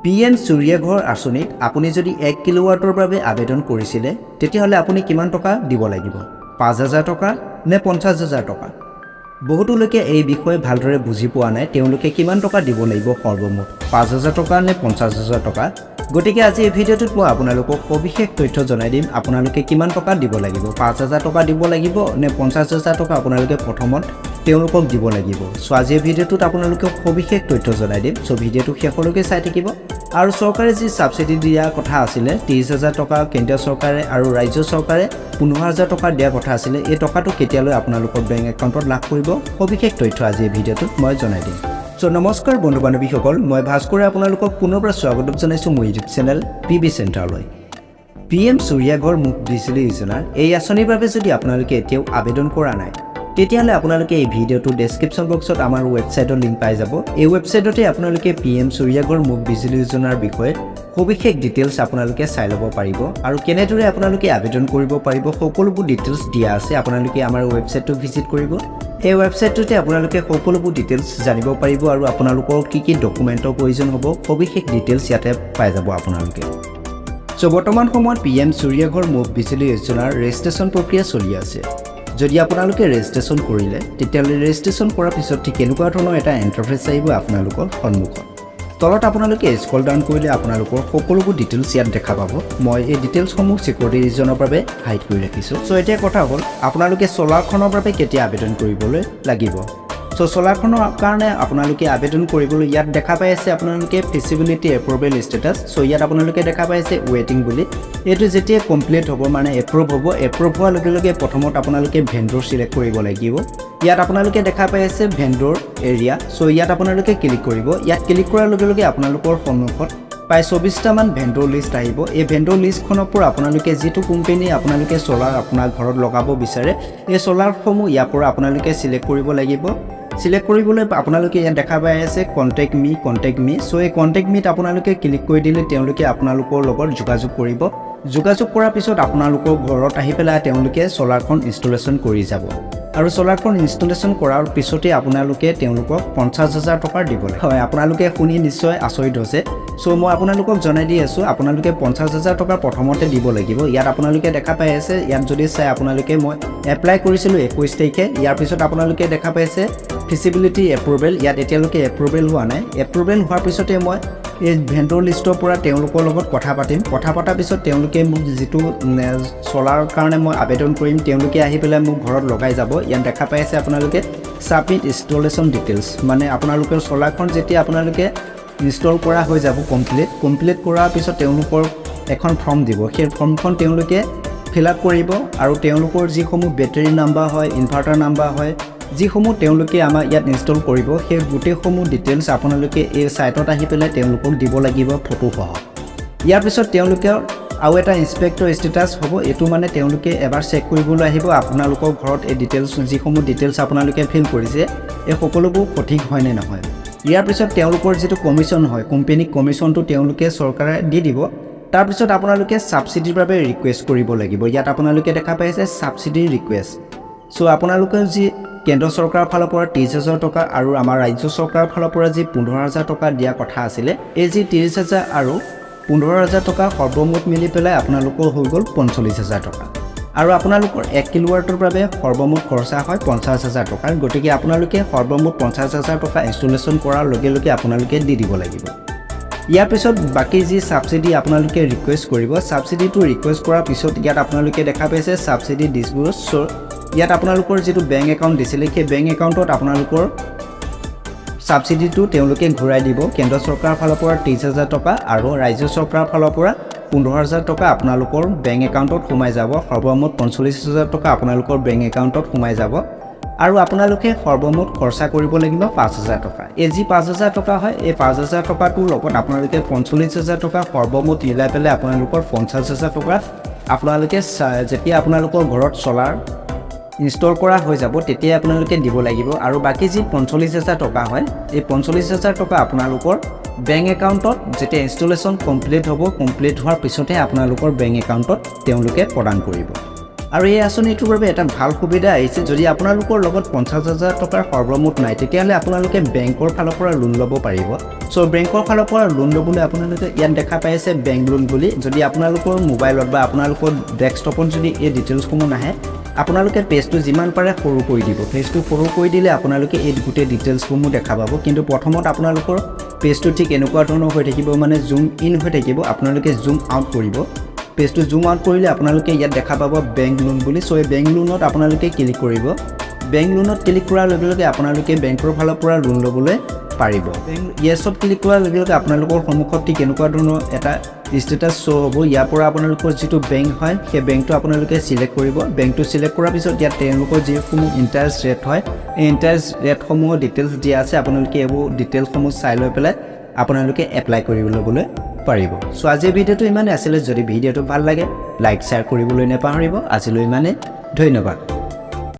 PM সূৰ্য ঘৰ আঁচনিত আপুনি যদি 1 কিলোৱাটৰ বাবে আবেদন কৰিছিলে তেতিয়াহ'লে আপুনি কিমান টকা দিব লাগিব 5000 টকা নে 50000 টকা বহুতো লোকে এই বিষয়ে ভালদৰে বুজি পোৱা নাই তেওঁলোকে কিমান টকা দিব লাগিব সৰ্বমুঠ 5000 টকা নে 50000 টকা গতিকে আজি এই ভিডিঅ'টোত মই আপোনালোকক সবিশেষ তথ্য জনাই দিম আপোনালোকে কিমান টকা দিব লাগিব 5000 টকা দিব লাগিব নে 50000 টকা আপোনালোকে প্ৰথমত তেওঁলোকক দিব লাগিব সো আজি এই ভিডিঅ'টোত আপোনালোকক সবিশেষ তথ্য জনাই দিম সো ভিডিঅ'টো শেষলৈকে চাই থাকিব আৰু চৰকাৰে যি সাবসিডি দিয়া কথা আছিল 30000 টকা কেন্দ্ৰীয় চৰকাৰে আৰু ৰাজ্য চৰকাৰে 15000 টকা দিয়া কথা আছিল এই টকাটো কেতিয়ালৈ আপোনালোকৰ বেংক একাউণ্টত লাভ কৰিব সবিশেষ তথ্য আজি এই ভিডিঅ'টোত মই জনাই দিম সো নমস্কাৰ বন্ধু বান্ধৱীসকল মই ভাস্কৰে আপোনালোকক পুনৰবাৰ স্বাগতম জনাইছো মোৰ ইউটিউব চেনেল পিবি চেণ্টাৰলৈ PM সূৰ্য ঘৰ মুখ বিজুলী যোজনাৰ এই আঁচনিৰ বাবে যদি আপোনালোকে এতিয়াও আবেদন কৰা নাই তেতিয়াহ'লে আপোনালোকে এই ভিডিঅ'টো ডেসক্ৰিপচন বক্সত আমাৰ ৱেবছাইটৰ লিংক পাই যাব এই ৱেবছাইটতে আপোনালোকে PM সূৰ্য ঘৰ মুখ বিজুলী যোজনাৰ বিষয়ে সবিশেষ ডিটেইলছ আপোনালোকে চাই ল'ব পাৰিব আৰু কেনেদৰে আপোনালোকে আবেদন কৰিব পাৰিব সকলোবোৰ ডিটেইলছ দিয়া আছে আপোনালোকে আমাৰ ৱেবছাইটটো ভিজিট কৰিব এই ৱেবছাইটটোতে আপোনালোকে সকলোবোৰ ডিটেইলছ জানিব পাৰিব আৰু আপোনালোকৰ কি ডকুমেণ্টৰ প্ৰয়োজন হ'ব সবিশেষ ডিটেইলছ ইয়াতে পাই যাব আপোনালোকে সো বৰ্তমান সময়ত PM সূৰ্য ঘৰ মুখ বিজুলী যোজনাৰ ৰেজিষ্ট্ৰেশ্যন প্ৰক্ৰিয়া চলি আছে যদি আপোনালোকে ৰেজিষ্ট্ৰেশ্যন কৰিলে তেতিয়াহ'লে ৰেজিষ্ট্ৰেশ্যন কৰাৰ পিছত ঠিক এনেকুৱা ধৰণৰ এটা ইণ্টাৰফেচ আহিব আপোনালোকৰ সন্মুখত তলত আপোনালোকে স্ক্ৰল ডাউন কৰিলে আপোনালোকৰ সকলোবোৰ ডিটেইলছ ইয়াত দেখা পাব মই এই ডিটেইলছসমূহ সিকিউৰিটি ৰিজনৰ বাবে হাইড কৰি ৰাখিছোঁ সো এতিয়া কথা হ'ল আপোনালোকে সোলাৰখনৰ বাবে কেতিয়া আবেদন কৰিবলৈ লাগিব সো সোলাৰখনৰ কাৰণে আপোনালোকে আবেদন কৰিবলৈ ইয়াত দেখা পাই আছে আপোনালোকে ফিজিবিলিটি এপ্ৰুভেল ষ্টেটাছ সো ইয়াত আপোনালোকে দেখা পাই আছে ৱেটিং বুলি এইটো যেতিয়া কমপ্লিট হ'ব মানে এপ্ৰুভ হ'ব এপ্ৰুভ হোৱাৰ লগে লগে প্ৰথমত আপোনালোকে ভেন্ডৰ সিলেক্ট কৰিব লাগিব ইয়াত আপোনালোকে দেখা পাই আছে ভেন্ডৰ এৰিয়া সো ইয়াত আপোনালোকে ক্লিক কৰিব ইয়াত ক্লিক কৰাৰ লগে লগে আপোনালোকৰ সন্মুখত প্ৰায় 24টা মান ভেন্ডৰ লিষ্ট আহিব এই ভেন্ডৰ লিষ্টখনৰ পৰা আপোনালোকে যেটো কোম্পানী আপোনালোকে সোলাৰ আপোনাৰ ঘৰত লগাব বিচাৰে এই সোলাৰসমূহ ইয়াৰ পৰা আপোনালোকে সিলেক্ট কৰিব লাগিব সিলেক্ট কৰিবলৈ আপোনালোকে ইয়াত দেখা পাই আছে কন্টেক্ট মি সো এই কন্টেক্ট মিত আপোনালোকে ক্লিক কৰি দিলে তেওঁলোকে আপোনালোকৰ লগত যোগাযোগ কৰিব যোগাযোগ কৰাৰ পিছত আপোনালোকৰ ঘৰত আহি পেলাই তেওঁলোকে সোলাৰখন ইনষ্টলেশ্যন কৰি যাব আৰু সোলাৰখন ইনষ্টলেশ্যন কৰাৰ পিছতে আপোনালোকে তেওঁলোকক 50000 টকা দিব লাগে হয় আপোনালোকে শুনি নিশ্চয় আচৰিত হৈছে সো মই আপোনালোকক জনাই দি আছো আপোনালোকে 50000 টকা প্ৰথমতে দিব লাগিব ইয়াত আপোনালোকে দেখা পাই আছে ইয়াত যদি চাই আপোনালোকে মই এপ্লাই কৰিছিলো 21 তাৰিখে ইয়াৰ পিছত আপোনালোকে দেখা পাইছে ফিজিবিলিটি এপ্ৰুভেল ইয়াত এতিয়ালৈকে এপ্ৰুভেল হোৱা নাই এপ্ৰুভেল হোৱাৰ পিছতে মই এই ভেন্ডৰ লিষ্টৰ পৰা তেওঁলোকৰ লগত কথা পাতিম কথা পতাৰ পিছত তেওঁলোকে মোক যেটো সোলাৰ কাৰণে মই আবেদন কৰিম তেওঁলোকে আহি পেলাই মোক ঘৰত লগাই যাব ইয়াত দেখা পাই আছে আপোনালোকে সাবমিট ইনষ্টলেশ্যন ডিটেইলছ মানে আপোনালোকৰ সোলাৰখন যেতিয়া আপোনালোকে ইনষ্টল কৰা হৈ যাব কমপ্লিট কৰাৰ পিছত তেওঁলোকৰ এখন ফৰ্ম দিব সেই ফৰ্মখন তেওঁলোকে ফিল আপ কৰিব আৰু তেওঁলোকৰ যিসমূহ বেটাৰী নাম্বাৰ হয় ইনভাৰ্টাৰ নাম্বাৰ হয় যিসমূহ তেওঁলোকে আমাৰ ইয়াত ইনষ্টল কৰিব সেই গোটেইসমূহ ডিটেইলছ আপোনালোকে এই সাইটত আহি পেলাই তেওঁলোকক দিব লাগিব ফটো সহ ইয়াৰ পিছত তেওঁলোকে আৰু এটা ইনস্পেক্টৰ ষ্টেটাছ হ'ব এটো মানে তেওঁলোকে এবাৰ চেক কৰিবলৈ আহিব আপোনালোকৰ ঘৰত এই ডিটেইলছ যিসমূহ ডিটেইলছ আপোনালোকে ফিল কৰিছে এই সকলোবোৰ সঠিক হয় নে নহয় ইয়াৰ পিছত তেওঁলোকৰ যেটো কমিশন হয় কোম্পানী কমিশনটো তেওঁলোকে চৰকাৰে দি দিব তাৰ পিছত আপোনালোকে সাবসিডিৰ বাবে ৰিকুৱেষ্ট কৰিব লাগিব ইয়াত আপোনালোকে দেখা পাইছে সাবসিডি ৰিকুৱেষ্ট সো আপোনালোকে যি কেন্দ্ৰ চৰকাৰৰ ফালৰ পৰা 30000 টকা আৰু আমাৰ ৰাজ্য চৰকাৰৰ ফালৰ পৰা যি 15000 টকা দিয়া কথা আছিল এই যি 30000 আৰু 15000 টকা সৰ্বমুঠ মিলি পেলাই আপোনালোকৰ হৈ গ'ল 45000 টকা আৰু আপোনালোকৰ 1 কিলোৱাটৰ বাবে সৰ্বমুঠ খৰচা হয় 50000 টকা গতিকে আপোনালোকে সৰ্বমুঠ 50000 টকা ইনষ্টলেশ্যন কৰাৰ লগে লগে আপোনালোকে দি দিব লাগিব ইয়াৰ পিছত বাকি যি সাবসিডি আপোনালোকে ৰিকুৱেষ্ট কৰিব সাবসিডিটো ৰিকুৱেষ্ট কৰাৰ পিছত ইয়াত আপোনালোকে দেখা পাইছে সাবসিডি ডিসবুৰ্স ইয়াত আপোনালোকৰ যেটো বেংক একাউণ্ট দিছিলে সেই বেংক একাউণ্টত আপোনালোকৰ সাবসিডিটো তেওঁলোকে ঘূৰাই দিব কেন্দ্ৰ চৰকাৰৰ ফালৰ পৰা 30000 টকা আৰু ৰাজ্য চৰকাৰৰ ফালৰ পৰা 15000 টকা আপোনালোকৰ বেংক একাউণ্টত সোমাই যাব সৰ্বমুঠ 45000 টকা আপোনালোকৰ বেংক একাউণ্টত সোমাই যাব আৰু আপোনালোকে সৰ্বমুঠ খৰচা কৰিব লাগিব 5000 টকা এই যি 5000 টকা হয় এই 5000 টকাটোৰ লগত আপোনালোকে 45000 টকা সৰ্বমুঠ মিলাই পেলাই আপোনালোকৰ 50000 টকা আপোনালোকে যেতিয়া আপোনালোকৰ ঘৰত সোলাৰ ইনষ্টল কৰা হৈ যাব তেতিয়া আপোনালোকে দিব লাগিব আৰু বাকি যি 45000 টকা হয় এই 45000 টকা আপোনালোকৰ বেংক একাউণ্টত যেতিয়া ইনষ্টলেশ্যন কমপ্লিট হ'ব কমপ্লিট হোৱাৰ পিছতে আপোনালোকৰ বেংক একাউণ্টত তেওঁলোকে প্ৰদান কৰিব আৰু এই আঁচনিটোৰ বাবে এটা ভাল সুবিধা আহিছে যদি আপোনালোকৰ লগত 50,000 টকাৰ সৰ্বমুঠ নাই তেতিয়াহ'লে আপোনালোকে বেংকৰ ফালৰ পৰা লোন ল'ব পাৰিব চ' বেংকৰ ফালৰ পৰা লোন ল'বলৈ আপোনালোকে ইয়াত দেখা পাই আছে বেংক লোন বুলি যদি আপোনালোকৰ মোবাইলত বা আপোনালোকৰ ডেস্কটপত যদি এই ডিটেইলছসমূহ নাহে আপোনালোকে পেজটো যিমান পাৰে সৰু কৰি দিব পেজটো সৰু কৰি দিলে আপোনালোকে এই গোটেই ডিটেইলছসমূহ দেখা পাব কিন্তু প্ৰথমত আপোনালোকৰ পেজটো ঠিক এনেকুৱা ধৰণৰ হৈ থাকিব মানে জুম ইন হৈ থাকিব আপোনালোকে জুম আউট কৰিব পেজটো জুম আউট কৰিলে আপোনালোকে ইয়াত দেখা পাব বেংক লোন বুলি চ' এই বেংক লোনত আপোনালোকে ক্লিক কৰিব বেংক লোনত ক্লিক কৰাৰ লগে লগে আপোনালোকে বেংকৰ ফালৰ পৰা লোন ল'বলৈ পাৰিব ইয়েছত ক্লিক কৰাৰ লগে লগে আপোনালোকৰ সন্মুখত ঠিক এনেকুৱা ধৰণৰ এটা ষ্টেটাছ শ্ব' হ'ব ইয়াৰ পৰা আপোনালোকৰ যিটো বেংক হয় সেই বেংকটো আপোনালোকে চিলেক্ট কৰিব বেংকটো চিলেক্ট কৰাৰ পিছত ইয়াত তেওঁলোকৰ যিসমূহ ইণ্টাৰেষ্ট ৰেট হয় এই ইণ্টাৰেষ্ট ৰেটসমূহৰ ডিটেইলছ দিয়া আছে আপোনালোকে এইবোৰ ডিটেইলছসমূহ চাই লৈ পেলাই আপোনালোকে এপ্লাই কৰিব ল'বলৈ পাৰিব চ' আজিৰ ভিডিঅ'টো ইমানে আছিলে যদি ভিডিঅ'টো ভাল লাগে লাইক শ্বেয়াৰ কৰিবলৈ নাপাহৰিব আজিলৈ ইমানে ধন্যবাদ